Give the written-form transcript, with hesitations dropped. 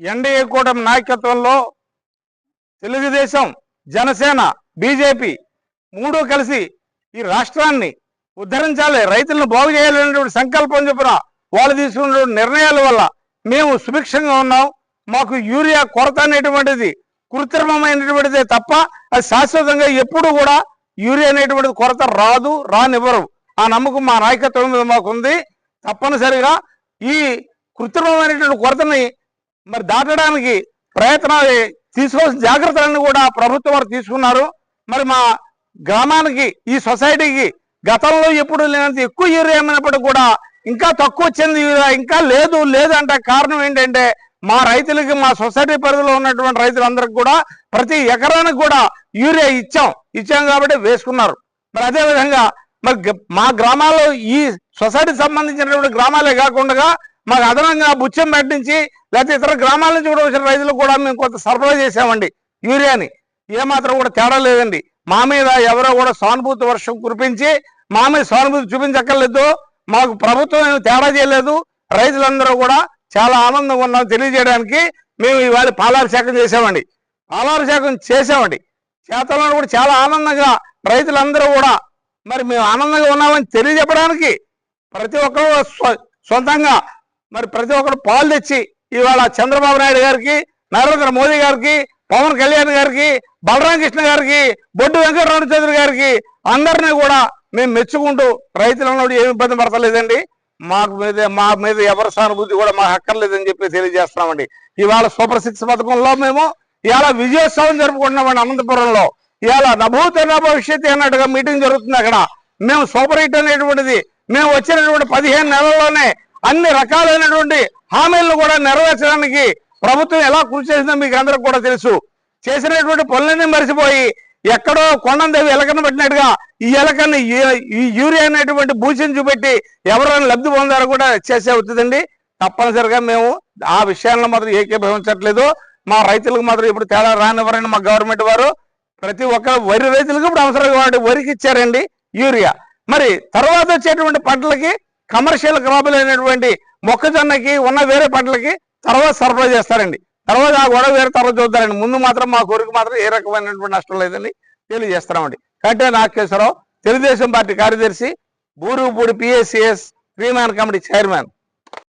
NDA కూటమి నాయకత్వంలో Telugu Desam, Janasena, BJP మూడు కలిసి ఈ రాష్ట్రాన్ని ఉద్ధరించాలి, రైతులను బాగు చేయాలనేటువంటి సంకల్పం చొప్పున వాళ్ళు తీసుకున్న నిర్ణయాల వల్ల మేము సుభిక్షంగా ఉన్నాం. మాకు యూరియా కొరత అనేటువంటిది కృత్రిమమైనటువంటిదే తప్ప అది శాశ్వతంగా ఎప్పుడు కూడా యూరియా అనేటువంటిది కొరత రానివ్వరు. ఆ నమ్మకం మా నాయకత్వం మీద మాకుంది. తప్పనిసరిగా ఈ కృత్రిమమైనటువంటి కొరతని మరి దాటడానికి ప్రయత్నాలు తీసుకోవాల్సిన జాగ్రత్తలన్నీ కూడా ప్రభుత్వం వారు తీసుకున్నారు. మరి మా గ్రామానికి, ఈ సొసైటీకి గతంలో ఎప్పుడు లేనంత ఎక్కువ యూరియా అయినప్పటికీ కూడా ఇంకా తక్కువ వచ్చింది యూరియా, ఇంకా లేదు అంటే కారణం ఏంటంటే మా రైతులకి, మా సొసైటీ పరిధిలో ఉన్నటువంటి రైతులందరికీ కూడా ప్రతి ఎకరానికి కూడా యూరియా ఇచ్చాం కాబట్టి వేసుకున్నారు. మరి అదేవిధంగా మరి మా గ్రామాల్లో ఈ సొసైటీకి సంబంధించినటువంటి గ్రామాలే కాకుండా మాకు అదనంగా బుచ్చంపేట నుంచి లేకపోతే ఇతర గ్రామాల నుంచి కూడా వచ్చిన రైతులకు కూడా మేము కొంత సరఫరా చేసామండి యూరియాని. ఏమాత్రం కూడా తేడా లేదండి. మా మీద ఎవరో కూడా సానుభూతి వర్షం కురిపించి మా మీద సానుభూతి చూపించక్కర్లేదు. మాకు ప్రభుత్వం ఏమి తేడా చేయలేదు. రైతులందరూ కూడా చాలా ఆనందంగా ఉన్నాం తెలియజేయడానికి మేము ఇవాళ పాలాభిషేకం చేసామండి. చేతల్లో కూడా చాలా ఆనందంగా రైతులందరూ కూడా మరి మేము ఆనందంగా ఉన్నామని తెలియజెప్పడానికి ప్రతి ఒక్కరు సొంతంగా మరి ప్రతి ఒక్కరు పాలు తెచ్చి ఇవాళ చంద్రబాబు నాయుడు గారికి, నరేంద్ర మోదీ గారికి, పవన్ కళ్యాణ్ గారికి, బలరామకృష్ణ గారికి, బొడ్డు వెంకటరమణ చౌదరి గారికి అందరినీ కూడా మేము మెచ్చుకుంటూ రైతులను ఏమి ఇబ్బంది పడతలేదండి. మా మీద ఎవరి సానుభూతి కూడా మాకు అక్కర్లేదని చెప్పి తెలియజేస్తున్నామండి. ఇవాళ సూపర్ 6 పథకంలో మేము ఇవాళ విజయోత్సవం జరుపుకుంటున్నామండి. అనంతపురంలో ఇవాళ నభూత భవిష్యత్తు అన్నట్టుగా మీటింగ్ జరుగుతుంది. అక్కడ మేము సూపర్ హిట్ అనేటువంటిది మేము వచ్చినటువంటి 15 నెలల్లోనే అన్ని రకాలైనటువంటి హామీలను కూడా నెరవేర్చడానికి ప్రభుత్వం ఎలా కృషి చేసిందో మీకు అందరికి కూడా తెలుసు. చేసినటువంటి పనులన్నీ మరిచిపోయి ఎక్కడో కొండందేవి ఎలకను పెట్టినట్టుగా ఈ ఎలకని ఈ యూరియా అనేటువంటి భూషణ చూపెట్టి ఎవరైనా లబ్ధి పొందారో కూడా చేసే అవుతుందండి. తప్పనిసరిగా మేము ఆ విషయాలను మాత్రం ఏకీభవించట్లేదు. మా రైతులకు మాత్రం ఇప్పుడు తేడా రానివ్వరండి. మా గవర్నమెంట్ వారు ప్రతి ఒక్క వరి రైతులకు ఇప్పుడు అవసరంగా వరికి ఇచ్చారండి యూరియా. మరి తర్వాత వచ్చేటువంటి పంటలకి, కమర్షియల్ క్రాపులు అయినటువంటి మొక్కజొన్నకి ఉన్న వేరే పంటలకి తర్వాత సరఫరా చేస్తారండి. తర్వాత ఆ గొడవ వేరే తర్వాత చూద్దారండి. ముందు మాత్రం మా కోరిక మాత్రం ఏ రకమైనటువంటి నష్టం లేదని తెలియజేస్తున్నామండి. కంటే నాగేశ్వరరావు, తెలుగుదేశం పార్టీ కార్యదర్శి, Burugupudi PACS 3 man committee chairman.